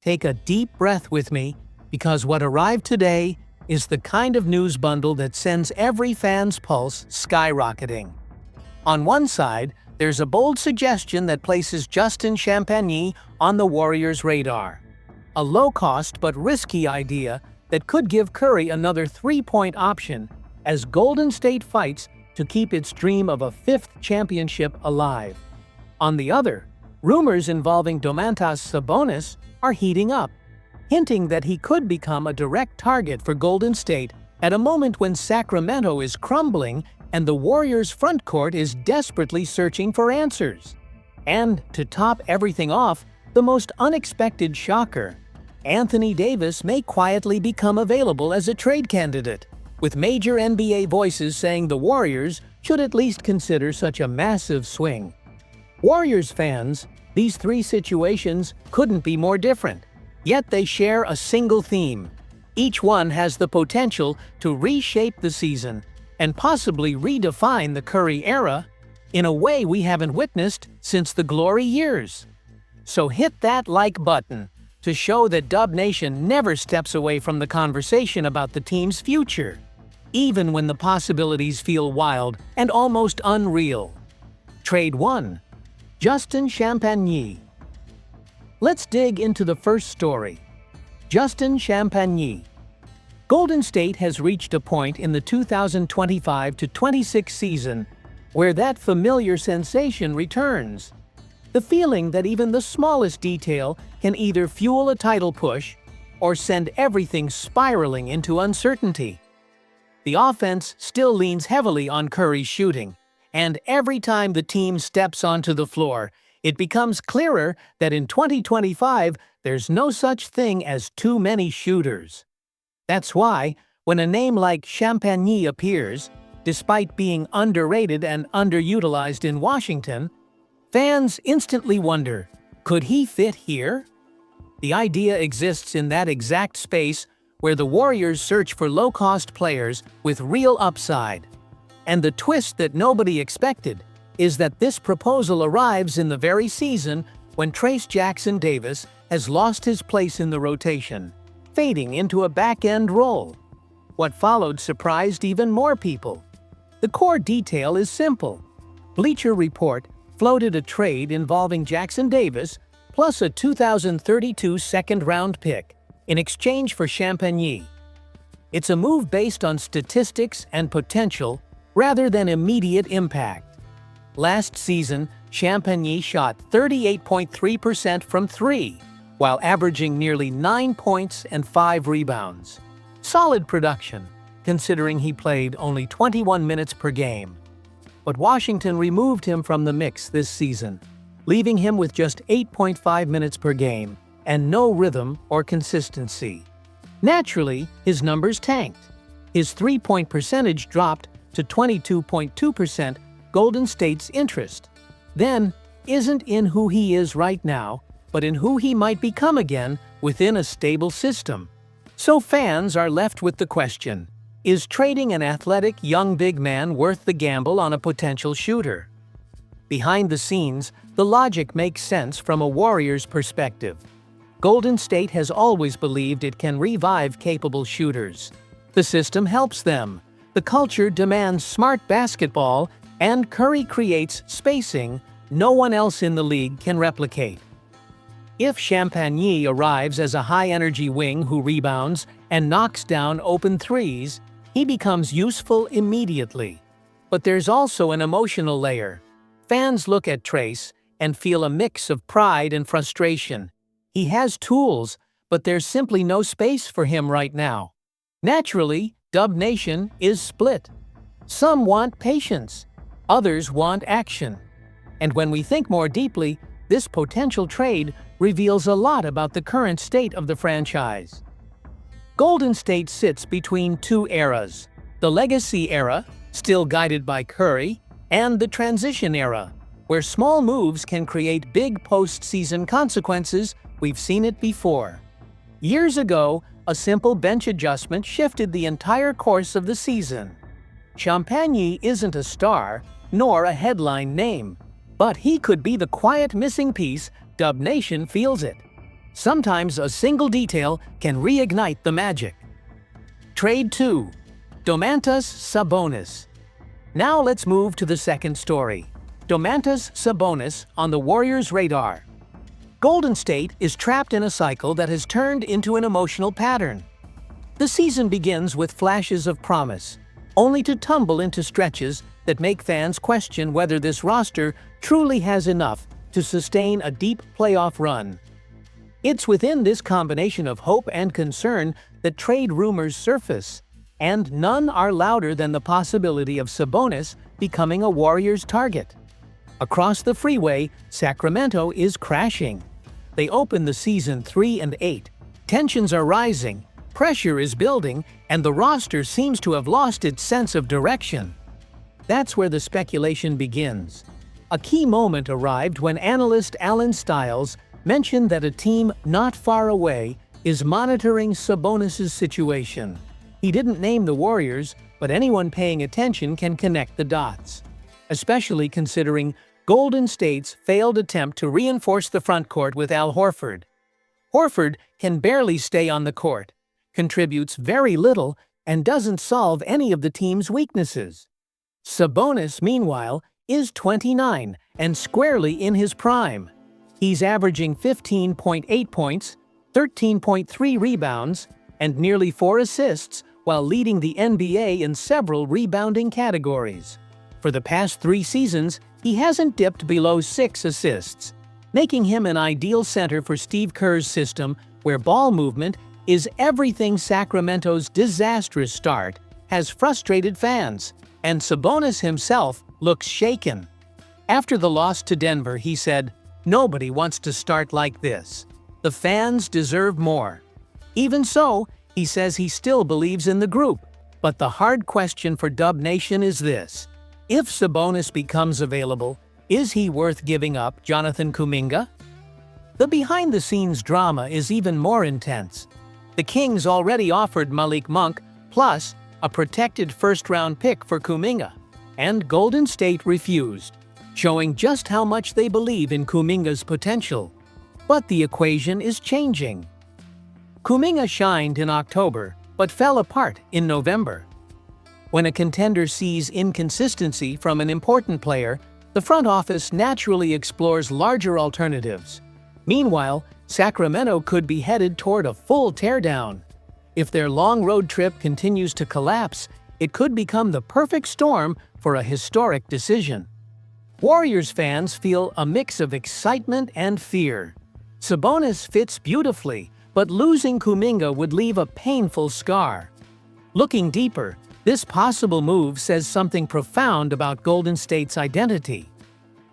Take a deep breath with me, because what arrived today is the kind of news bundle that sends every fan's pulse skyrocketing. On one side, there's a bold suggestion that places Justin Champagnie on the Warriors' radar. A low-cost but risky idea that could give Curry another three-point option as Golden State fights to keep its dream of a fifth championship alive. On the other, rumors involving Domantas Sabonis are heating up, hinting that he could become a direct target for Golden State at a moment when Sacramento is crumbling and the Warriors' front court is desperately searching for answers. And to top everything off, the most unexpected shocker, Anthony Davis may quietly become available as a trade candidate, with major NBA voices saying the Warriors should at least consider such a massive swing. Warriors fans, these three situations couldn't be more different, yet they share a single theme. Each one has the potential to reshape the season and possibly redefine the Curry era in a way we haven't witnessed since the glory years. So hit that like button to show that Dub Nation never steps away from the conversation about the team's future, even when the possibilities feel wild and almost unreal. Trade 1. Justin Champagnie. Let's dig into the first story. Justin Champagnie. Golden State has reached a point in the 2025-26 season where that familiar sensation returns. The feeling that even the smallest detail can either fuel a title push or send everything spiraling into uncertainty. The offense still leans heavily on Curry's shooting, and every time the team steps onto the floor, it becomes clearer that in 2025, there's no such thing as too many shooters. That's why, when a name like Champagnie appears, despite being underrated and underutilized in Washington, fans instantly wonder, could he fit here? The idea exists in that exact space where the Warriors search for low-cost players with real upside. And the twist that nobody expected is that this proposal arrives in the very season when Trayce Jackson-Davis has lost his place in the rotation, fading into a back-end role. What followed surprised even more people. The core detail is simple. Bleacher Report floated a trade involving Jackson-Davis plus a 2032 second-round pick in exchange for Champagnie. It's a move based on statistics and potential rather than immediate impact. Last season, Champagnie shot 38.3% from three, while averaging nearly 9 points and 5 rebounds. Solid production, considering he played only 21 minutes per game. But Washington removed him from the mix this season, leaving him with just 8.5 minutes per game and no rhythm or consistency. Naturally, his numbers tanked. His three-point percentage dropped to 22.2%, Golden State's interest. Then, isn't in who he is right now, but in who he might become again within a stable system. So fans are left with the question, is trading an athletic young big man worth the gamble on a potential shooter? Behind the scenes, the logic makes sense from a Warriors perspective. Golden State has always believed it can revive capable shooters. The system helps them. The culture demands smart basketball, and Curry creates spacing no one else in the league can replicate. If Champagnie arrives as a high-energy wing who rebounds and knocks down open threes, he becomes useful immediately. But there's also an emotional layer. Fans look at Trayce and feel a mix of pride and frustration. He has tools, but there's simply no space for him right now. Naturally, Dub Nation is split. Some want patience, others want action. And when we think more deeply, this potential trade reveals a lot about the current state of the franchise. Golden State sits between two eras: the legacy era, still guided by Curry, and the transition era, where small moves can create big postseason consequences. We've seen it before. Years ago, a simple bench adjustment shifted the entire course of the season. Champagnie isn't a star, nor a headline name, But he could be the quiet missing piece. Dub Nation feels it. Sometimes a single detail can reignite the magic. Trade 2. Domantas Sabonis. Now let's move to the second story. Domantas Sabonis on the Warriors' radar. Golden State is trapped in a cycle that has turned into an emotional pattern. The season begins with flashes of promise, only to tumble into stretches that make fans question whether this roster truly has enough to sustain a deep playoff run. It's within this combination of hope and concern that trade rumors surface, and none are louder than the possibility of Sabonis becoming a Warriors target. Across the freeway, Sacramento is crashing. They open the season 3-8. Tensions are rising, pressure is building, and the roster seems to have lost its sense of direction. That's where the speculation begins. A key moment arrived when analyst Alan Stiles mentioned that a team not far away is monitoring Sabonis' situation. He didn't name the Warriors, but anyone paying attention can connect the dots, especially considering Golden State's failed attempt to reinforce the frontcourt with Al Horford. Horford can barely stay on the court, contributes very little, and doesn't solve any of the team's weaknesses. Sabonis, meanwhile, is 29 and squarely in his prime. He's averaging 15.8 points, 13.3 rebounds, and nearly 4 assists while leading the NBA in several rebounding categories. For the past 3 seasons, he hasn't dipped below 6 assists, making him an ideal center for Steve Kerr's system where ball movement is everything. Sacramento's disastrous start has frustrated fans, and Sabonis himself looks shaken. After the loss to Denver, he said, "Nobody wants to start like this. The fans deserve more." Even so, he says he still believes in the group. But the hard question for Dub Nation is this: if Sabonis becomes available, is he worth giving up Jonathan Kuminga? The behind-the-scenes drama is even more intense. The Kings already offered Malik Monk, plus a protected first-round pick for Kuminga, and Golden State refused, showing just how much they believe in Kuminga's potential. But the equation is changing. Kuminga shined in October, but fell apart in November. When a contender sees inconsistency from an important player, the front office naturally explores larger alternatives. Meanwhile, Sacramento could be headed toward a full teardown. If their long road trip continues to collapse, it could become the perfect storm for a historic decision. Warriors fans feel a mix of excitement and fear. Sabonis fits beautifully, but losing Kuminga would leave a painful scar. Looking deeper, this possible move says something profound about Golden State's identity.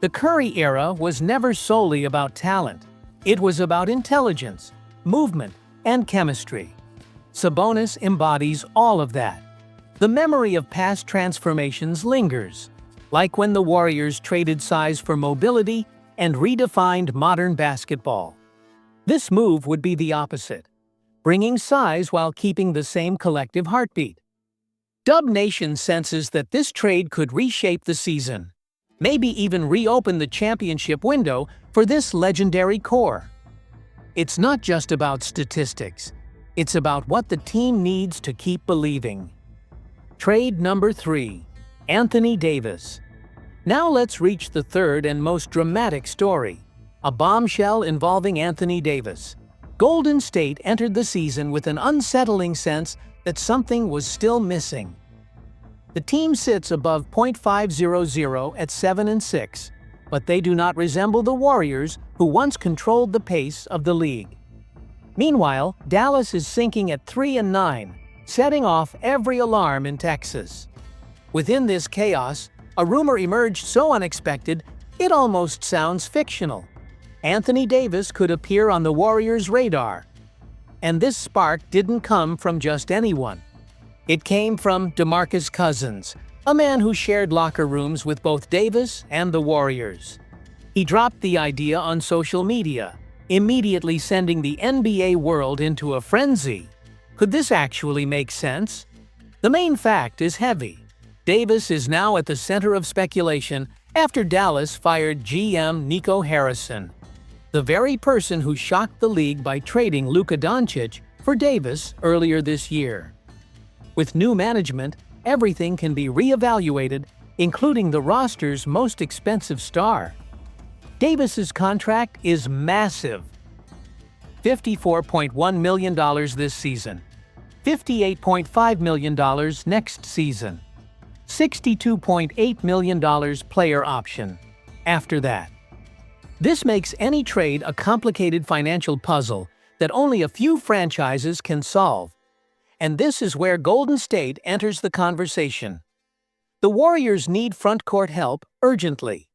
The Curry era was never solely about talent. It was about intelligence, movement, and chemistry. Sabonis embodies all of that. The memory of past transformations lingers, like when the Warriors traded size for mobility and redefined modern basketball. This move would be the opposite, bringing size while keeping the same collective heartbeat. Dub Nation senses that this trade could reshape the season, maybe even reopen the championship window for this legendary core. It's not just about statistics, it's about what the team needs to keep believing. Trade number 3. Anthony Davis. Now let's reach the third and most dramatic story, a bombshell involving Anthony Davis. Golden State entered the season with an unsettling sense that something was still missing. The team sits above .500 at 7-6, but they do not resemble the Warriors, who once controlled the pace of the league. Meanwhile, Dallas is sinking at 3-9, setting off every alarm in Texas. Within this chaos, a rumor emerged so unexpected, it almost sounds fictional. Anthony Davis could appear on the Warriors' radar. And this spark didn't come from just anyone. It came from DeMarcus Cousins, a man who shared locker rooms with both Davis and the Warriors. He dropped the idea on social media, immediately sending the NBA world into a frenzy. Could this actually make sense? The main fact is heavy. Davis is now at the center of speculation, after Dallas fired GM Nico Harrison, the very person who shocked the league by trading Luka Doncic for Davis earlier this year. With new management, everything can be re-evaluated, including the roster's most expensive star. Davis's contract is massive. $54.1 million this season, $58.5 million next season, $62.8 million player option after that. This makes any trade a complicated financial puzzle that only a few franchises can solve. And this is where Golden State enters the conversation. The Warriors need front-court help urgently.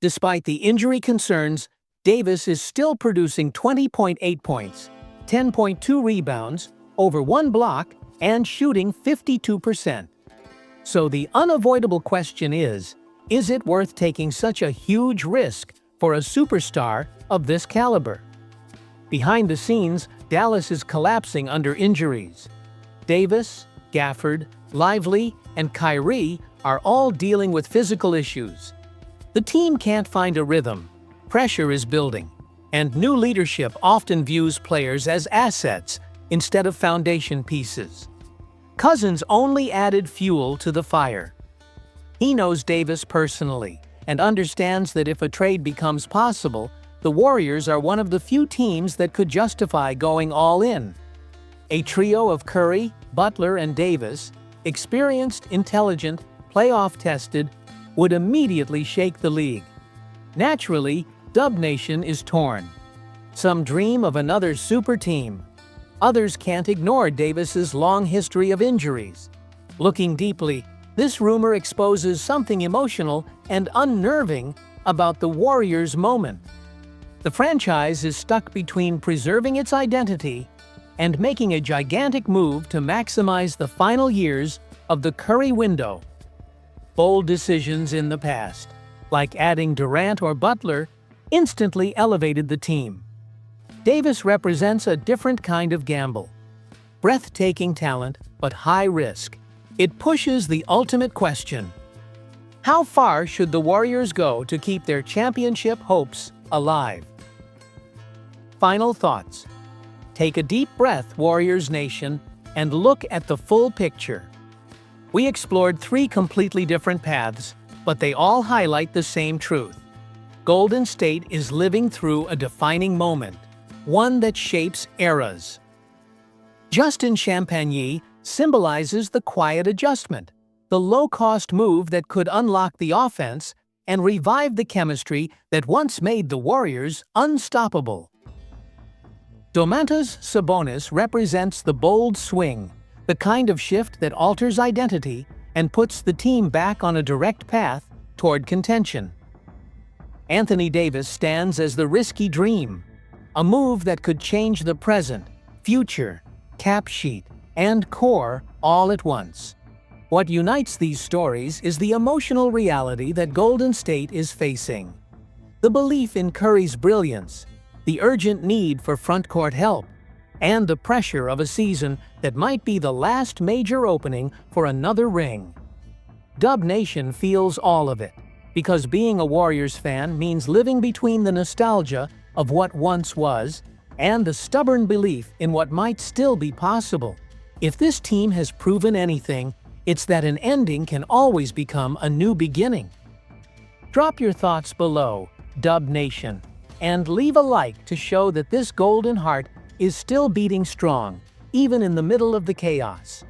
Despite the injury concerns, Davis is still producing 20.8 points, 10.2 rebounds, over 1 block, and shooting 52%. So the unavoidable question is it worth taking such a huge risk for a superstar of this caliber? Behind the scenes, Dallas is collapsing under injuries. Davis, Gafford, Lively, and Kyrie are all dealing with physical issues. The team can't find a rhythm, pressure is building, and new leadership often views players as assets instead of foundation pieces. Cousins only added fuel to the fire. He knows Davis personally and understands that if a trade becomes possible, the Warriors are one of the few teams that could justify going all in. A trio of Curry, Butler, and Davis, experienced, intelligent, playoff-tested, would immediately shake the league. Naturally, Dub Nation is torn. Some dream of another super team. Others can't ignore Davis's long history of injuries. Looking deeply, this rumor exposes something emotional and unnerving about the Warriors' moment. The franchise is stuck between preserving its identity and making a gigantic move to maximize the final years of the Curry window. Bold decisions in the past, like adding Durant or Butler, instantly elevated the team. Davis represents a different kind of gamble. Breathtaking talent, but high risk. It pushes the ultimate question. How far should the Warriors go to keep their championship hopes alive? Final thoughts. Take a deep breath, Warriors Nation, and look at the full picture. We explored 3 completely different paths, but they all highlight the same truth. Golden State is living through a defining moment, one that shapes eras. Justin Champagnie symbolizes the quiet adjustment, the low-cost move that could unlock the offense and revive the chemistry that once made the Warriors unstoppable. Domantas Sabonis represents the bold swing, the kind of shift that alters identity and puts the team back on a direct path toward contention. Anthony Davis stands as the risky dream, a move that could change the present, future, cap sheet, and core all at once. What unites these stories is the emotional reality that Golden State is facing. The belief in Curry's brilliance, the urgent need for front-court help, and the pressure of a season that might be the last major opening for another ring. Dub Nation feels all of it, because being a Warriors fan means living between the nostalgia of what once was and the stubborn belief in what might still be possible. If this team has proven anything, it's that an ending can always become a new beginning. Drop your thoughts below, Dub Nation, and leave a like to show that this golden heart is still beating strong, even in the middle of the chaos.